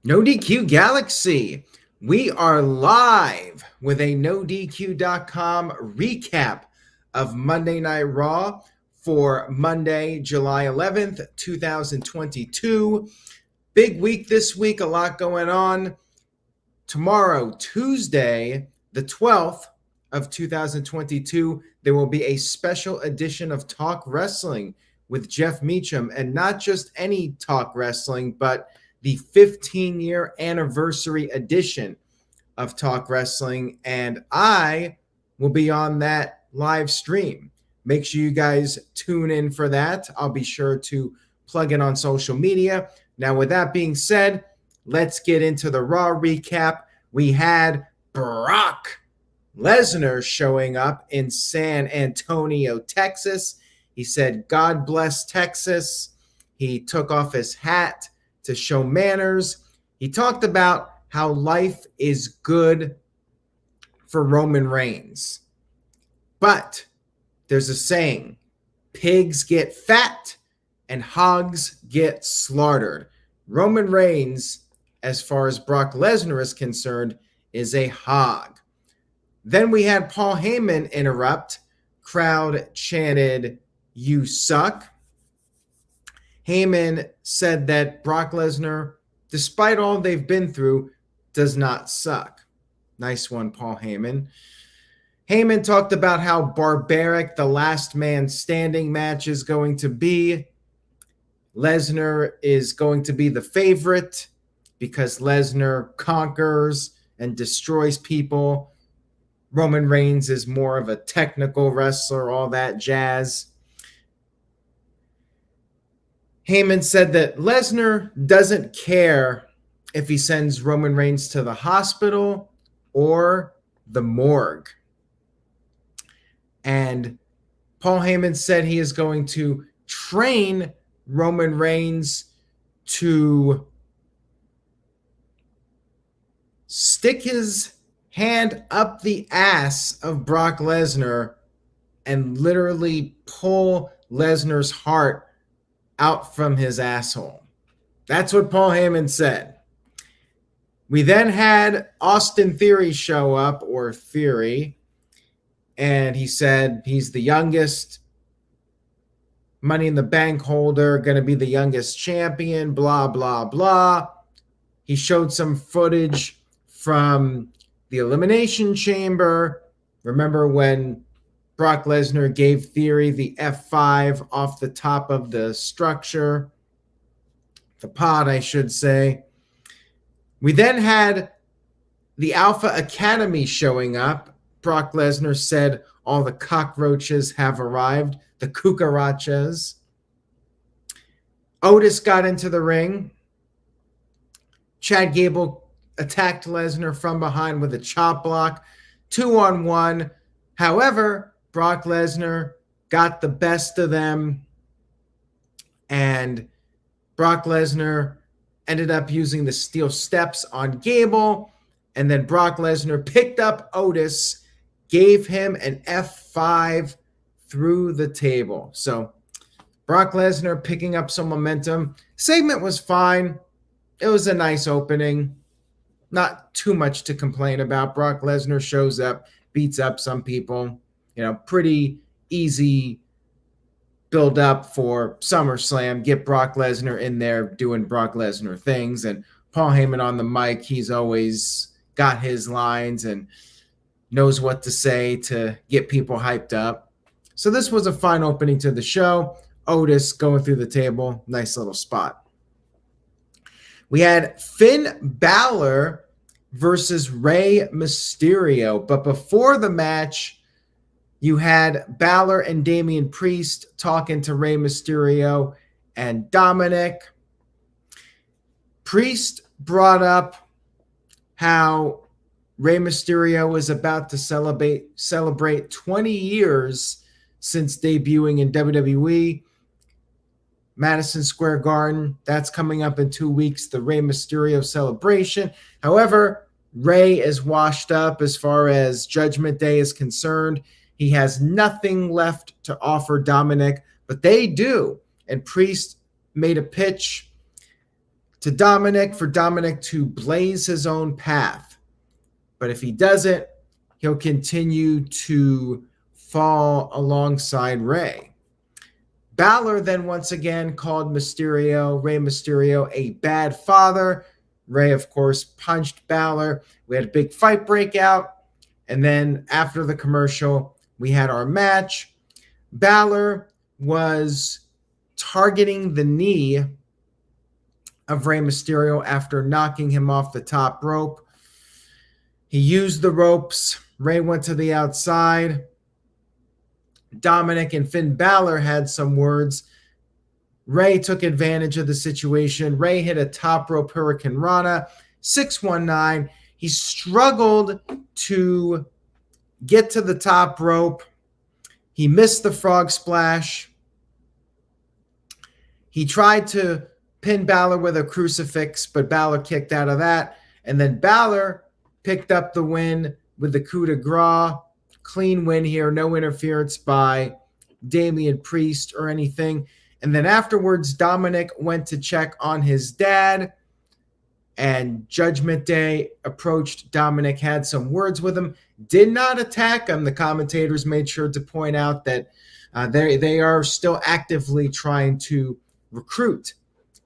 No DQ Galaxy. We are live with a NoDQ.com recap of Monday Night Raw for Monday, July 11th, 2022. Big week this week, a lot going on. Tomorrow, Tuesday, the 12th of 2022, there will be a special edition of Talk Wrestling with Jeff Meacham, and not just any Talk Wrestling, but the 15-year anniversary edition of Talk Wrestling, and I will be on that live stream. Make sure you guys tune in for that. I'll be sure to plug it on social media. Now, with that being said, let's get into the Raw recap. We had Brock Lesnar showing up in San Antonio, Texas. He said, "God bless Texas." He took off his hat to show manners. He talked about how life is good for Roman Reigns. But there's a saying, pigs get fat and hogs get slaughtered. Roman Reigns, as far as Brock Lesnar is concerned, is a hog. Then we had Paul Heyman interrupt. Crowd chanted, "You suck." Heyman said that Brock Lesnar, despite all they've been through, does not suck. Nice one, Paul Heyman. Heyman talked about how barbaric the last man standing match is going to be. Lesnar is going to be the favorite because Lesnar conquers and destroys people. Roman Reigns is more of a technical wrestler, all that jazz. Heyman said that Lesnar doesn't care if he sends Roman Reigns to the hospital or the morgue. And Paul Heyman said he is going to train Roman Reigns to stick his hand up the ass of Brock Lesnar and literally pull Lesnar's heart out from his asshole. That's what Paul Heyman said. We then had Austin Theory show up, or Theory, and he said he's the youngest Money in the Bank holder, going to be the youngest champion, blah, blah, blah. He showed some footage from the Elimination Chamber. Remember when Brock Lesnar gave Theory the F5 off the top of the structure, the pod, I should say. We then had the Alpha Academy showing up. Brock Lesnar said all the cockroaches have arrived, the cucarachas. Otis got into the ring. Chad Gable attacked Lesnar from behind with a chop block, 2-on-1. However, Brock Lesnar got the best of them, and Brock Lesnar ended up using the steel steps on Gable, and then Brock Lesnar picked up Otis, gave him an F5 through the table. So Brock Lesnar picking up some momentum. Segment was fine. It was a nice opening. Not too much to complain about. Brock Lesnar shows up, beats up some people. Pretty easy build up for SummerSlam. Get Brock Lesnar in there doing Brock Lesnar things. And Paul Heyman on the mic, he's always got his lines and knows what to say to get people hyped up. So this was a fine opening to the show. Otis going through the table. Nice little spot. We had Finn Balor versus Ray Mysterio. But before the match, you had Balor and Damian Priest talking to Ray Mysterio and Dominic. Priest brought up how Ray Mysterio was about to celebrate 20 years since debuting in WWE. Madison Square Garden, that's coming up in 2 weeks, the Ray Mysterio celebration. However, Ray is washed up as far as Judgment Day is concerned. He has nothing left to offer Dominic, but they do. And Priest made a pitch to Dominic for Dominic to blaze his own path. But if he doesn't, he'll continue to fall alongside Ray. Balor then once again called Ray Mysterio, a bad father. Ray, of course, punched Balor. We had a big fight breakout. And then after the commercial, we had our match. Balor was targeting the knee of Ray Mysterio after knocking him off the top rope. He used the ropes. Ray went to the outside. Dominic and Finn Balor had some words. Ray took advantage of the situation. Ray hit a top rope Hurricane Rana, 619. He struggled to get to the top rope. He missed the frog splash. He tried to pin Balor with a crucifix, but Balor kicked out of that. And then Balor picked up the win with the coup de grace. Clean win here, no interference by Damian Priest or anything. And then afterwards, Dominic went to check on his dad, and Judgment Day approached Dominic, had some words with him, did not attack him. The commentators made sure to point out that they are still actively trying to recruit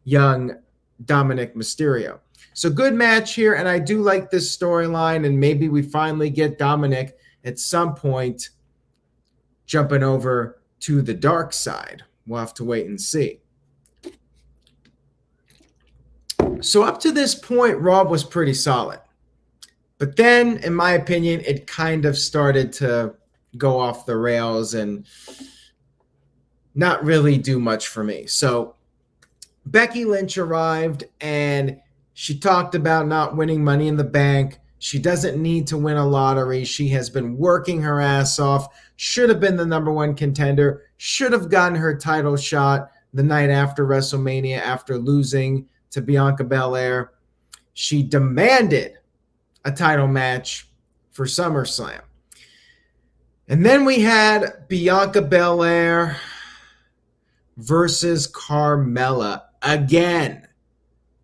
young Dominic Mysterio. So good match here, and I do like this storyline, and maybe we finally get Dominic at some point jumping over to the dark side. We'll have to wait and see. So up to this point, Raw was pretty solid. But then, in my opinion, it kind of started to go off the rails and not really do much for me. So Becky Lynch arrived, and she talked about not winning Money in the Bank. She doesn't need to win a lottery. She has been working her ass off. Should have been the number one contender. Should have gotten her title shot the night after WrestleMania after losing to Bianca Belair. She demanded a title match for SummerSlam. And then we had Bianca Belair versus Carmella again.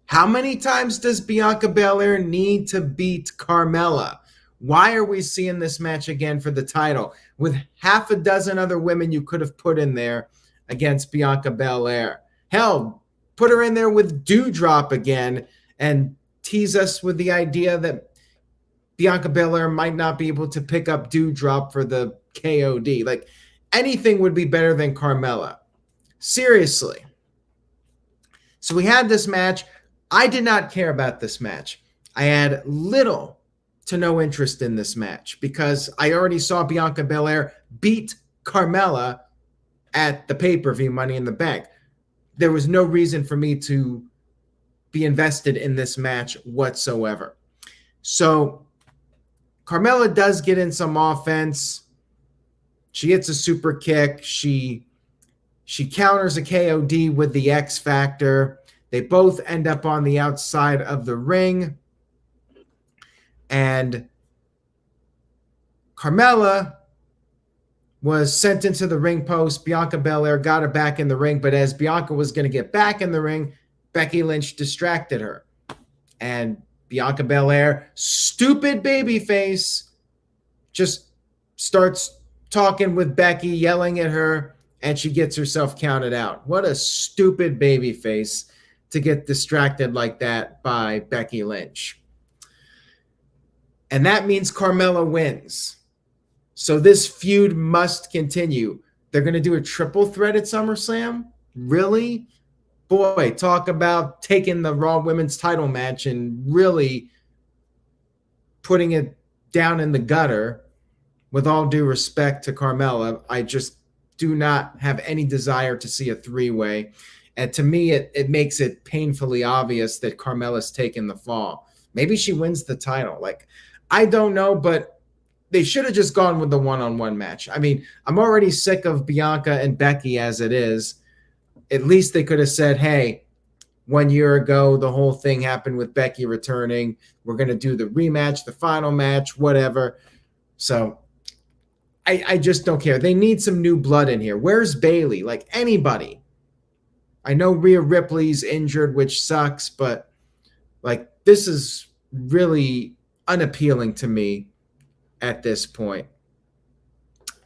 How many times does Bianca Belair need to beat Carmella? Why are we seeing this match again for the title with half a dozen other women you could have put in there against Bianca Belair? Hell, put her in there with Doudrop again and tease us with the idea that Bianca Belair might not be able to pick up Doudrop for the KOD. Like, anything would be better than Carmella. Seriously. So we had this match. I did not care about this match. I had little to no interest in this match because I already saw Bianca Belair beat Carmella at the pay-per-view Money in the Bank. There was no reason for me to be invested in this match whatsoever. So Carmella does get in some offense. She hits a super kick. She counters a KOD with the X Factor. They both end up on the outside of the ring. And Carmella was sent into the ring post. Bianca Belair got her back in the ring. But as Bianca was going to get back in the ring, Becky Lynch distracted her. And Bianca Belair, stupid babyface, just starts talking with Becky, yelling at her, and she gets herself counted out. What a stupid babyface to get distracted like that by Becky Lynch. And that means Carmella wins. So this feud must continue. They're going to do a triple threat at SummerSlam? Really? Boy, talk about taking the Raw Women's title match and really putting it down in the gutter. With all due respect to Carmella, I just do not have any desire to see a three-way. And to me, it makes it painfully obvious that Carmella's taken the fall. Maybe she wins the title. Like, I don't know, but they should have just gone with the one-on-one match. I mean, I'm already sick of Bianca and Becky as it is. At least they could have said, hey, 1 year ago, the whole thing happened with Becky returning. We're going to do the rematch, the final match, whatever. So I just don't care. They need some new blood in here. Where's Bayley? Like, anybody. I know Rhea Ripley's injured, which sucks, but like this is really unappealing to me at this point.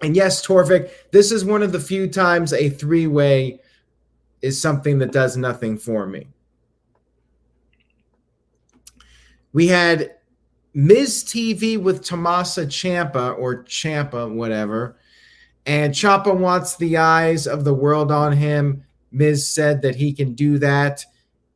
And yes, Torvik, this is one of the few times a three-way is something that does nothing for me. We had Miz TV with Tommaso Ciampa, or Ciampa, whatever. And Ciampa wants the eyes of the world on him. Miz said that he can do that.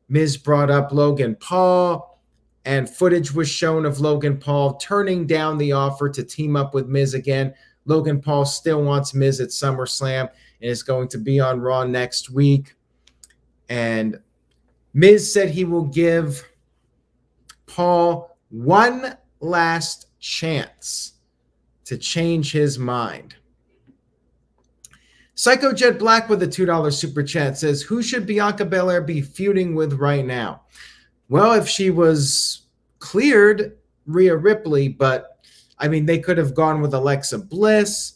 Miz brought up Logan Paul, and footage was shown of Logan Paul turning down the offer to team up with Miz again. Logan Paul still wants Miz at SummerSlam and is going to be on Raw next week. And Miz said he will give Paul one last chance to change his mind. Psycho Jet Black with a $2 super chat says, who should Bianca Belair be feuding with right now? Well, if she was cleared, Rhea Ripley, but I mean, they could have gone with Alexa Bliss.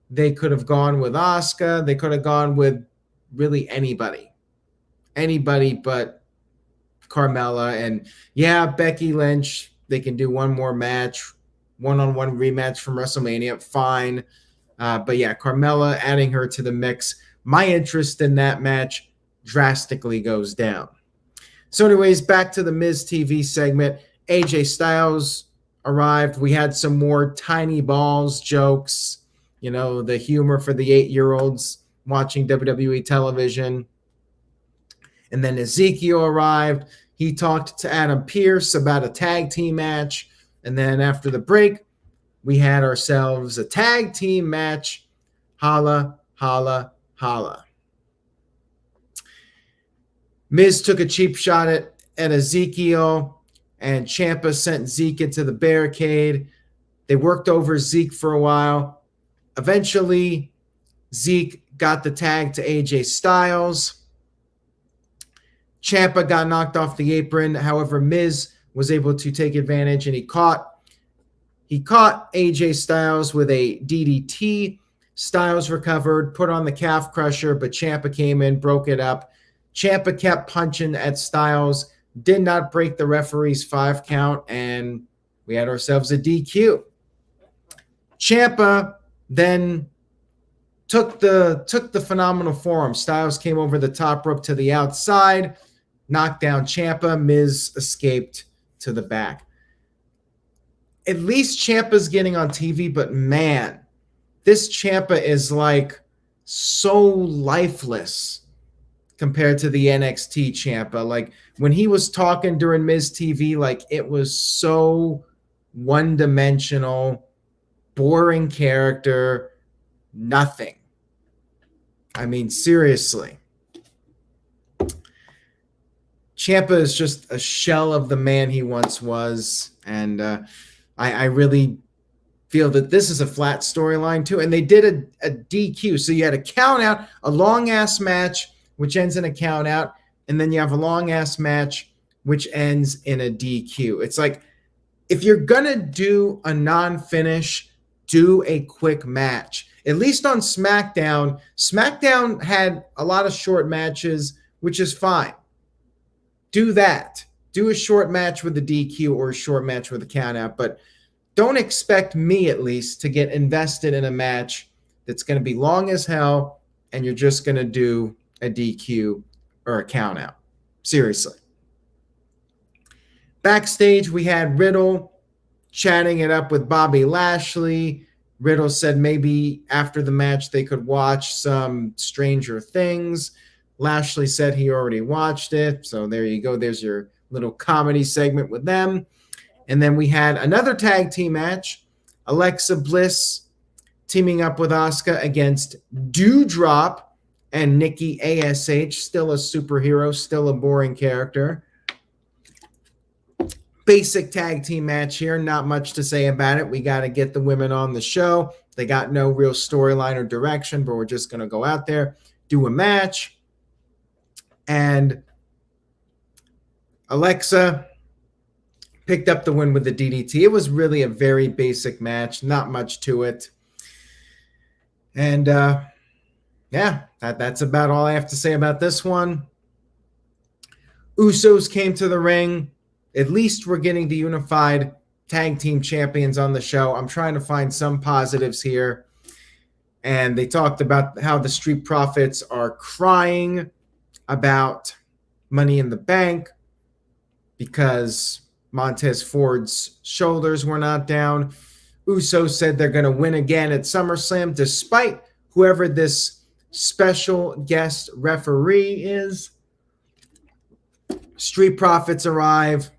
They could have gone with Asuka. They could have gone with really anybody. Anybody but Carmella. And yeah, Becky Lynch, they can do one more match, one-on-one rematch from WrestleMania. Fine. But yeah, Carmella, adding her to the mix, my interest in that match drastically goes down. So anyways, back to the Miz TV segment. AJ Styles arrived. We had some more tiny balls jokes, you know, the humor for the 8-year-olds watching WWE television. And then Ezekiel arrived. He talked to Adam Pearce about a tag team match. And then after the break, we had ourselves a tag team match. Holla, holla, holla. Miz took a cheap shot at Ezekiel, and Ciampa sent Zeke into the barricade. They worked over Zeke for a while. Eventually, Zeke got the tag to AJ Styles. Ciampa got knocked off the apron. However, Miz was able to take advantage, and he caught AJ Styles with a DDT. Styles recovered, put on the calf crusher, but Ciampa came in, broke it up. Ciampa kept punching at Styles, did not break the referee's 5 count, and we had ourselves a DQ. Ciampa then took the phenomenal forearm. Styles came over the top rope to the outside, knocked down Ciampa. Miz escaped to the back. At least Ciampa's getting on TV, but man, this Ciampa is like so lifeless compared to the NXT Ciampa. Like when he was talking during Miz TV, like it was so one-dimensional, boring character, nothing. I mean, seriously. Ciampa is just a shell of the man he once was, and I really feel that this is a flat storyline too. And they did a DQ. So you had a count out, a long ass match, which ends in a count out. And then you have a long ass match, which ends in a DQ. It's like, if you're going to do a non-finish, do a quick match. At least on SmackDown, SmackDown had a lot of short matches, which is fine. Do that. Do a short match with a DQ or a short match with a count out, but don't expect me, at least, to get invested in a match that's going to be long as hell and you're just going to do a DQ or a count out. Seriously. Backstage, we had Riddle chatting it up with Bobby Lashley. Riddle said maybe after the match they could watch some Stranger Things. Lashley said he already watched it. So there you go. There's your little comedy segment with them. And then we had another tag team match. Alexa Bliss teaming up with Asuka against Doudrop and Nikki ASH. Still a superhero, still a boring character. Basic tag team match here. Not much to say about it. We got to get the women on the show. They got no real storyline or direction, but we're just going to go out there, do a match. And Alexa picked up the win with the DDT. It was really a very basic match. Not much to it. And, yeah, that's about all I have to say about this one. Usos came to the ring. At least we're getting the unified tag team champions on the show. I'm trying to find some positives here. And they talked about how the Street Profits are crying about Money in the Bank because Montez Ford's shoulders were not down. Usos said they're going to win again at SummerSlam despite whoever this special guest referee is. Street Profits arrive.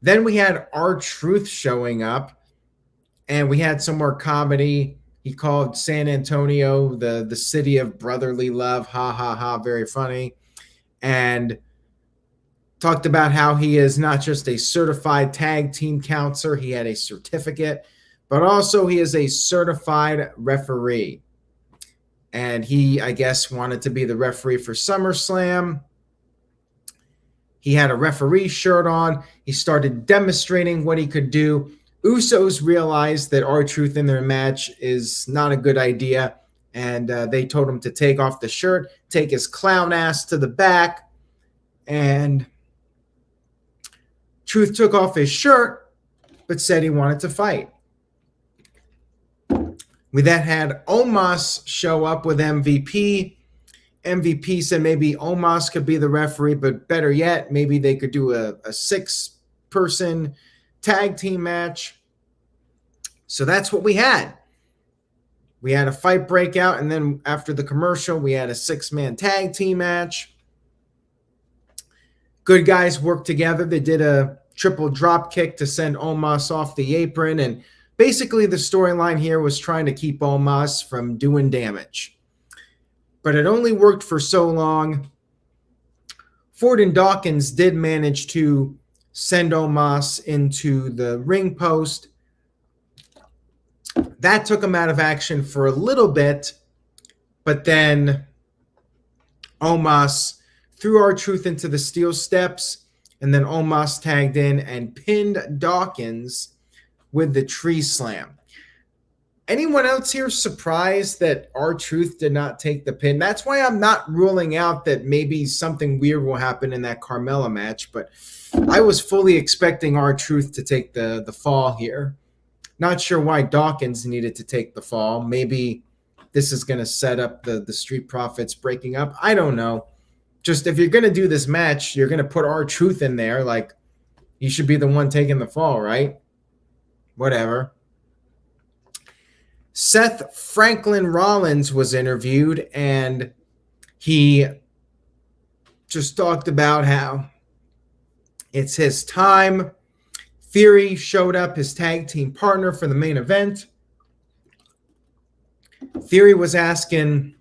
Then we had R-Truth showing up, and we had some more comedy. He called San Antonio the city of brotherly love. Ha, ha, ha. Very funny. And talked about how he is not just a certified tag team counselor. He had a certificate, but also he is a certified referee. And he, I guess, wanted to be the referee for SummerSlam. He had a referee shirt on. He started demonstrating what he could do. Usos realized that R-Truth in their match is not a good idea, and they told him to take off the shirt, take his clown ass to the back, and Truth took off his shirt, but said he wanted to fight. We then had Omos show up with MVP. MVP said maybe Omos could be the referee, but better yet, maybe they could do a 6-person tag team match. So that's what we had. We had a fight breakout, and then after the commercial, we had a 6-man tag team match. Good guys worked together. They did a triple drop kick to send Omos off the apron, and basically the storyline here was trying to keep Omos from doing damage. But it only worked for so long. Ford and Dawkins did manage to send Omos into the ring post. That took him out of action for a little bit, but then Omos threw R-Truth into the steel steps, and then Omos tagged in and pinned Dawkins with the tree slam. Anyone else here surprised that R-Truth did not take the pin? That's why I'm not ruling out that maybe something weird will happen in that Carmella match, but I was fully expecting R-Truth to take the fall here. Not sure why Dawkins needed to take the fall. Maybe this is going to set up the Street Profits breaking up. I don't know. Just if you're going to do this match, you're going to put R-Truth in there. Like, he should be the one taking the fall, right? Whatever. Seth Franklin Rollins was interviewed, and he just talked about how it's his time. Theory showed up, his tag team partner for the main event. Theory was asking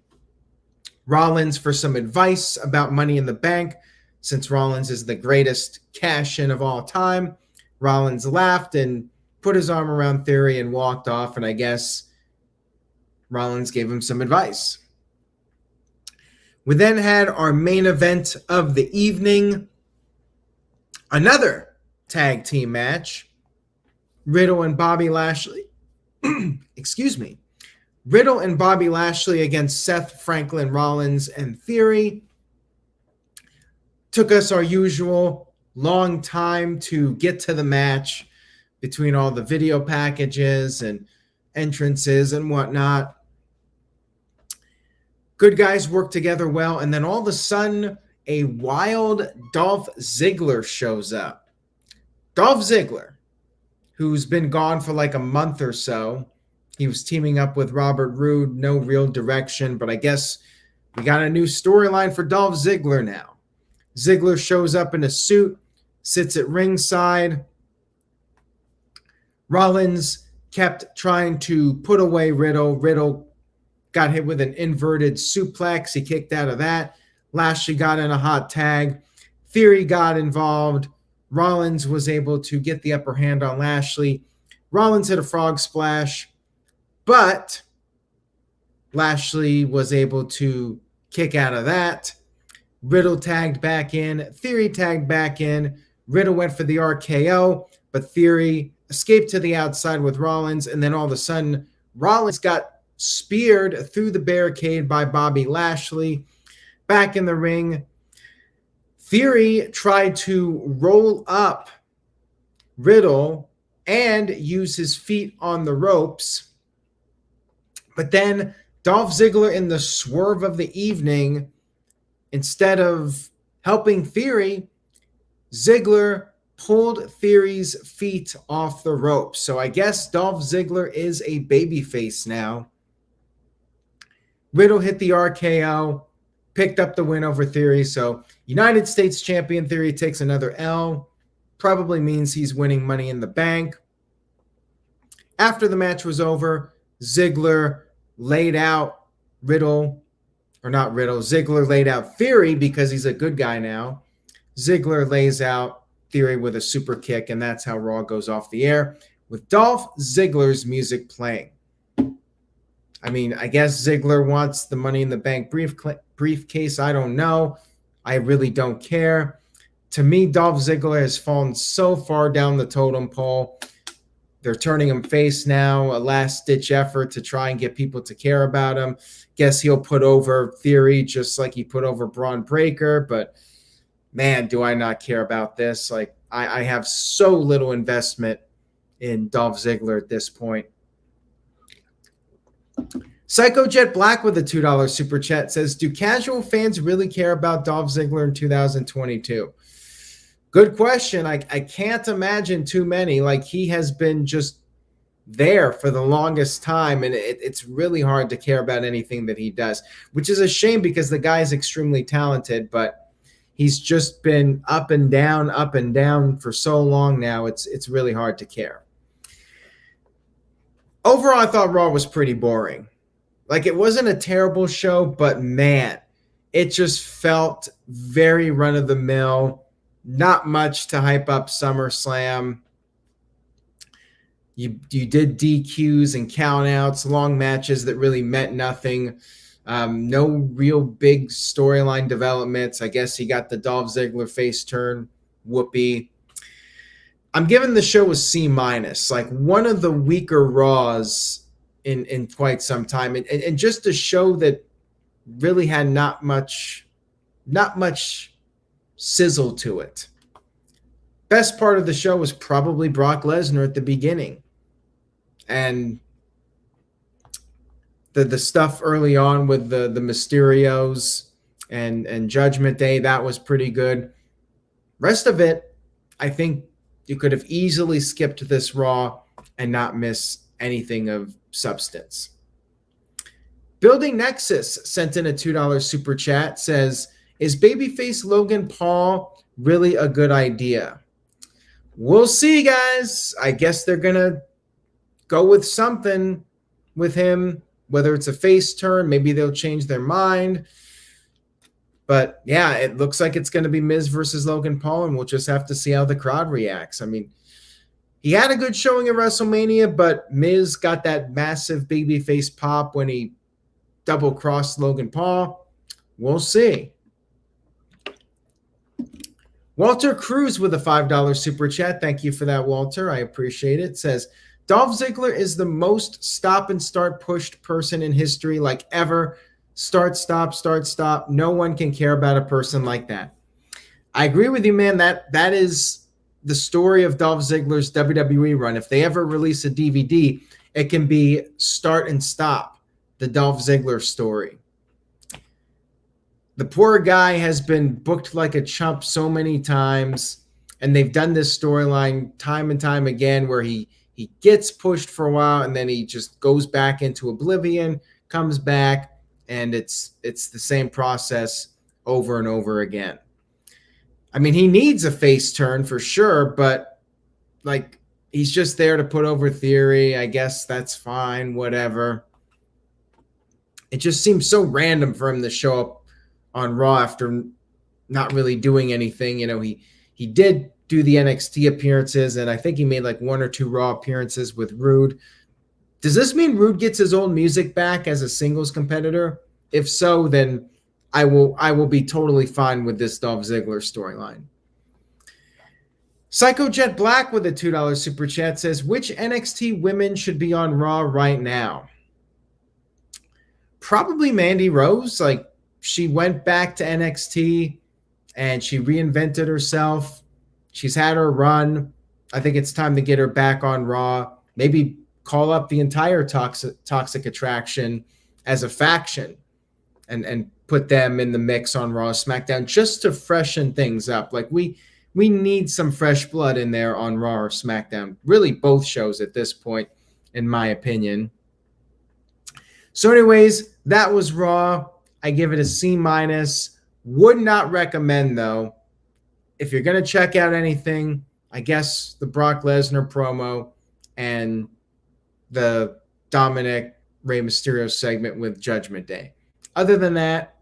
Rollins for some advice about Money in the Bank, since Rollins is the greatest cash-in of all time. Rollins laughed and put his arm around Theory and walked off, and I guess Rollins gave him some advice. We then had our main event of the evening, another tag team match. Riddle and Bobby Lashley. Excuse me. Riddle and Bobby Lashley against Seth, Franklin, Rollins, and Theory. Took us our usual long time to get to the match between all the video packages and entrances and whatnot. Good guys work together well, and then all of a sudden, a wild Dolph Ziggler shows up. Dolph Ziggler, who's been gone for like a month or so. He was teaming up with Robert Roode, no real direction, but I guess we got a new storyline for Dolph Ziggler now. Ziggler shows up in a suit, sits at ringside. Rollins kept trying to put away Riddle. Riddle got hit with an inverted suplex. He kicked out of that. Lashley got in a hot tag. Theory got involved. Rollins was able to get the upper hand on Lashley. Rollins hit a frog splash, but Lashley was able to kick out of that. Riddle tagged back in. Theory tagged back in. Riddle went for the RKO, but Theory escaped to the outside with Rollins, and then all of a sudden, Rollins got speared through the barricade by Bobby Lashley. Back in the ring, Theory tried to roll up Riddle and use his feet on the ropes. But then Dolph Ziggler, in the swerve of the evening, instead of helping Theory, Ziggler pulled Theory's feet off the ropes. So I guess Dolph Ziggler is a babyface now. Riddle hit the RKO, picked up the win over Theory. So United States champion Theory takes another L. Probably means he's winning Money in the Bank. After the match was over, Ziggler laid out Ziggler laid out Theory because he's a good guy now. Ziggler lays out Theory with a super kick, and that's how Raw goes off the air with Dolph Ziggler's music playing. I mean, I guess Ziggler wants the Money in the Bank briefcase. I don't know. I really don't care. To me, Dolph Ziggler has fallen so far down the totem pole. They're turning him face now, a last-ditch effort to try and get people to care about him. Guess he'll put over Theory just like he put over Braun Breaker, but man, do I not care about this. Like, I have so little investment in Dolph Ziggler at this point. Psycho Jet Black with a $2 super chat says, do casual fans really care about Dolph Ziggler in 2022? Good question. I can't imagine too many. Like, he has been just there for the longest time, and it's really hard to care about anything that he does, which is a shame because the guy is extremely talented, but he's just been up and down for so long now. It's really hard to care. Overall, I thought Raw was pretty boring. Like, it wasn't a terrible show, but man, it just felt very run-of-the-mill. Not much to hype up SummerSlam. You did DQs and countouts, long matches that really meant nothing. No real big storyline developments. I guess he got the Dolph Ziggler face turn. Whoopee. I'm giving the show a C-, like one of the weaker Raws in quite some time. And just a show that really had not much sizzle to it. Best part of the show was probably Brock Lesnar at the beginning. And the stuff early on with the Mysterios and Judgment Day, that was pretty good. Rest of it, I think you could have easily skipped this Raw and not miss anything of substance. Building Nexus sent in a $2 super chat, says, is babyface Logan Paul really a good idea? We'll see, guys. I guess they're going to go with something with him, whether it's a face turn, maybe they'll change their mind. But yeah, it looks like it's going to be Miz versus Logan Paul, and we'll just have to see how the crowd reacts. I mean, he had a good showing at WrestleMania, but Miz got that massive babyface pop when he double-crossed Logan Paul. We'll see. Walter Cruz with a $5 super chat. Thank you for that, Walter. I appreciate it. Says, Dolph Ziggler is the most stop-and-start pushed person in history, like ever. Start, stop. No one can care about a person like that. I agree with you, man. That is the story of Dolph Ziggler's WWE run. If they ever release a DVD, it can be Start and Stop, the Dolph Ziggler story. The poor guy has been booked like a chump so many times, and they've done this storyline time and time again where he gets pushed for a while and then he just goes back into oblivion, comes back, and it's the same process over and over again. I mean, he needs a face turn for sure, but like, he's just there to put over Theory. I guess that's fine, whatever. It just seems so random for him to show up on Raw after not really doing anything. You know, he did do the NXT appearances, and I think he made like 1 or 2 Raw appearances with Rude. Does this mean Rude gets his old music back as a singles competitor? If so, then I will be totally fine with this Dolph Ziggler storyline. Psycho Jet Black with a $2 super chat says, which NXT women should be on Raw right now? Probably Mandy Rose. Like, she went back to NXT. and she reinvented herself. She's had her run. I think it's time to get her back on Raw. Maybe call up the entire Toxic Attraction as a faction and put them in the mix on Raw, SmackDown, just to freshen things up. Like we need some fresh blood in there on Raw or SmackDown. Really, both shows at this point, in my opinion. So anyways, that was Raw. I give it a C-. Would not recommend, though. If you're going to check out anything, I guess the Brock Lesnar promo and the Dominic Ray Mysterio segment with Judgment Day. Other than that,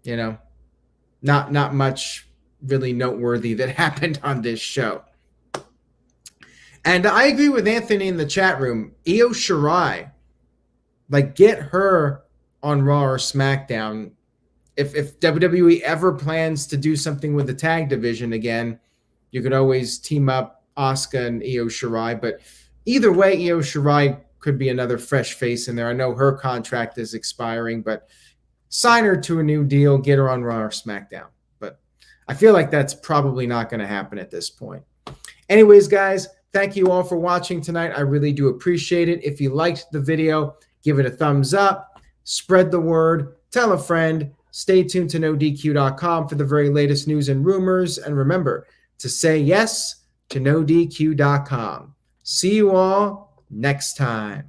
you know, not much really noteworthy that happened on this show. And I agree with Anthony in the chat room. Io Shirai, like, get her on Raw or SmackDown. If WWE ever plans to do something with the tag division again, you could always team up Asuka and Io Shirai. But either way, Io Shirai could be another fresh face in there. I know her contract is expiring, but sign her to a new deal, get her on Raw or SmackDown. But I feel like that's probably not going to happen at this point. Anyways, guys, thank you all for watching tonight. I really do appreciate it. If you liked the video, give it a thumbs up, spread the word, tell a friend. Stay tuned to NoDQ.com for the very latest news and rumors. And remember to say yes to NoDQ.com. See you all next time.